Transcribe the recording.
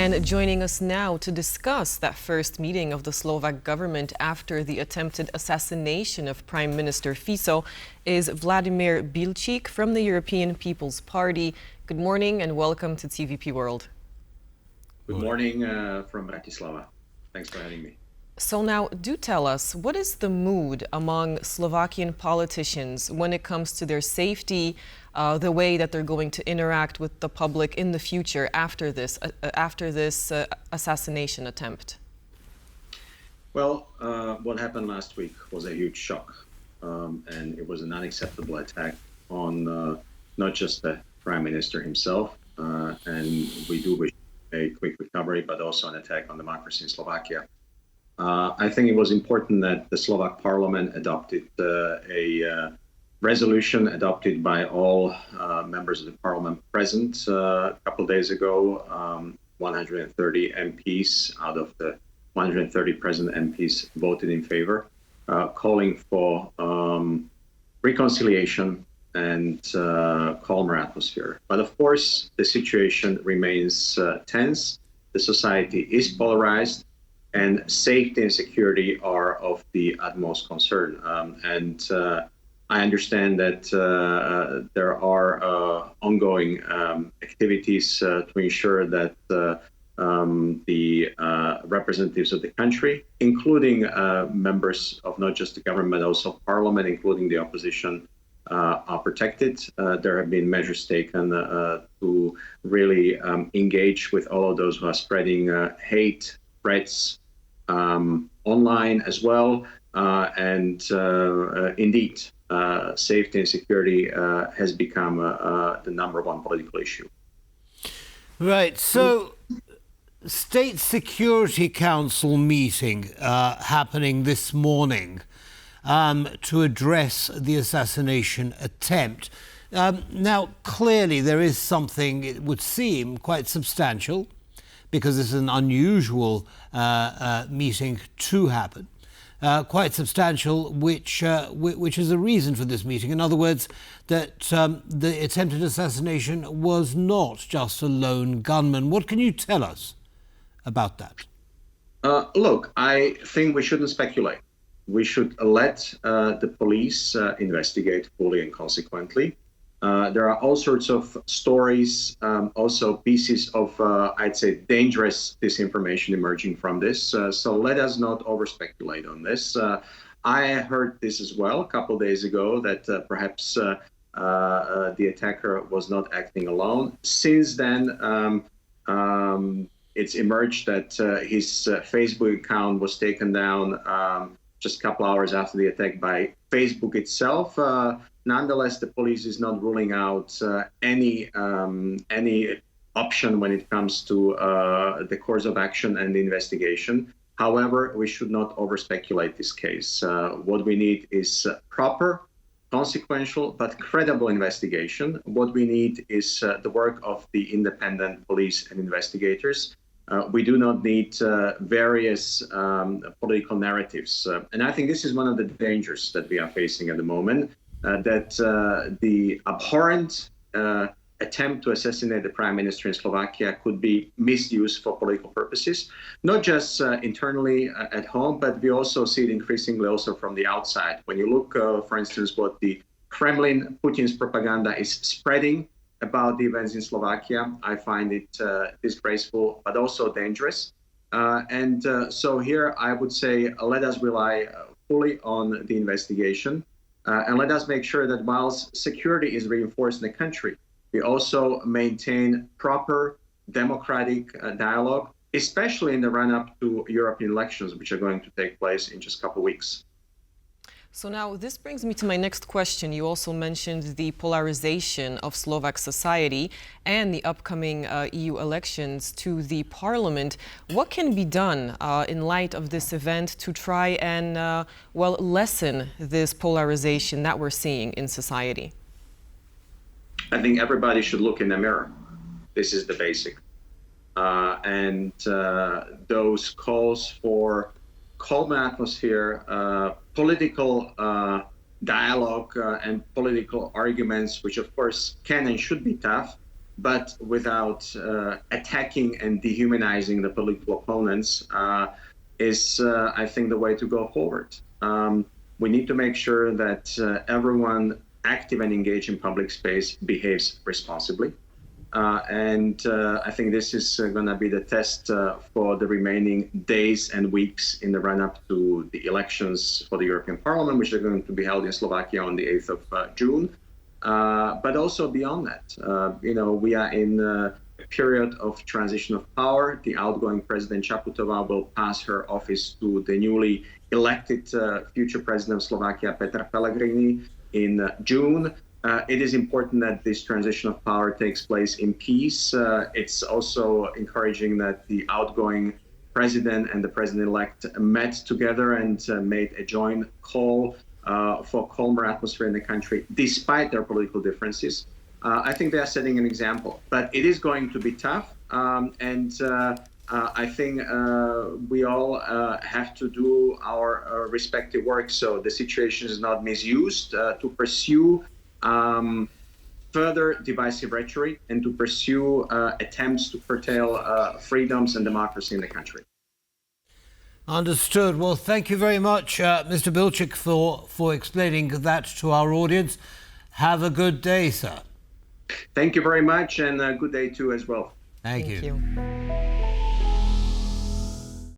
And joining us now to discuss that first meeting of the Slovak government after the attempted assassination of Prime Minister Fico is Vladimír Bilčík from the European People's Party. Good morning and welcome to TVP World. Good morning from Bratislava. Thanks for having me. So now, do tell us, what is the mood among Slovakian politicians when it comes to their safety, the way that they're going to interact with the public in the future after this assassination attempt? Well, what happened last week was a huge shock, and it was an unacceptable attack on not just the Prime Minister himself, and we do wish a quick recovery, but also an attack on democracy in Slovakia. I think it was important that the Slovak parliament adopted a resolution adopted by all members of the parliament present a couple of days ago. 130 MPs out of the 130 present MPs voted in favor, calling for reconciliation and calmer atmosphere. But of course, the situation remains tense. The society is polarized, and safety and security are of the utmost concern. I understand that there are ongoing activities to ensure that the representatives of the country, including members of not just the government, but also parliament, including the opposition, are protected. There have been measures taken to really engage with all of those who are spreading hate, threats, online as well, and indeed, safety and security has become the number one political issue. Right. So, State Security Council meeting happening this morning to address the assassination attempt. Now, clearly, there is something, it would seem, quite substantial, because this is an unusual meeting to happen, quite substantial, which is the reason for this meeting. In other words, that the attempted assassination was not just a lone gunman. What can you tell us about that? Look, I think we shouldn't speculate. We should let the police investigate fully and consequently. There are all sorts of stories, also pieces of, I'd say, dangerous disinformation emerging from this. So let us not over-speculate on this. I heard this as well a couple of days ago, that perhaps the attacker was not acting alone. Since then, it's emerged that his Facebook account was taken down just a couple hours after the attack by Facebook itself. Nonetheless, the police is not ruling out any option when it comes to the course of action and the investigation. However, we should not over-speculate this case. What we need is proper, consequential, but credible investigation. What we need is the work of the independent police and investigators. We do not need various political narratives. And I think this is one of the dangers that we are facing at the moment. That the abhorrent attempt to assassinate the prime minister in Slovakia could be misused for political purposes, not just internally at home, but we also see it increasingly also from the outside. When you look, for instance, what the Kremlin, Putin's propaganda is spreading about the events in Slovakia, I find it disgraceful, but also dangerous. So here I would say, let us rely fully on the investigation. And let us make sure that whilst security is reinforced in the country, we also maintain proper democratic dialogue, especially in the run-up to European elections, which are going to take place in just a couple of weeks. So now this brings me to my next question. You also mentioned the polarization of Slovak society and the upcoming EU elections to the parliament. What can be done in light of this event to try and, lessen this polarization that we're seeing in society? I think everybody should look in the mirror. This is the basic. Those calls for calm atmosphere, political dialogue and political arguments, which of course can and should be tough, but without attacking and dehumanizing the political opponents is, I think, the way to go forward. We need to make sure that everyone active and engaged in public space behaves responsibly. And I think this is going to be the test for the remaining days and weeks in the run-up to the elections for the European Parliament, which are going to be held in Slovakia on the 8th of June. But also beyond that, we are in a period of transition of power. The outgoing President Čaputová will pass her office to the newly elected future President of Slovakia, Petr Pellegrini, in June. It is important that this transition of power takes place in peace. It's also encouraging that the outgoing president and the president-elect met together and made a joint call for calmer atmosphere in the country, despite their political differences. I think they are setting an example, but it is going to be tough. I think we all have to do our respective work so the situation is not misused to pursue further divisive rhetoric and to pursue attempts to curtail freedoms and democracy in the country. Understood. Well, thank you very much, Mr. Bilčík, for explaining that to our audience. Have a good day, sir. Thank you very much, and a good day too as well. Thank you. Thank you.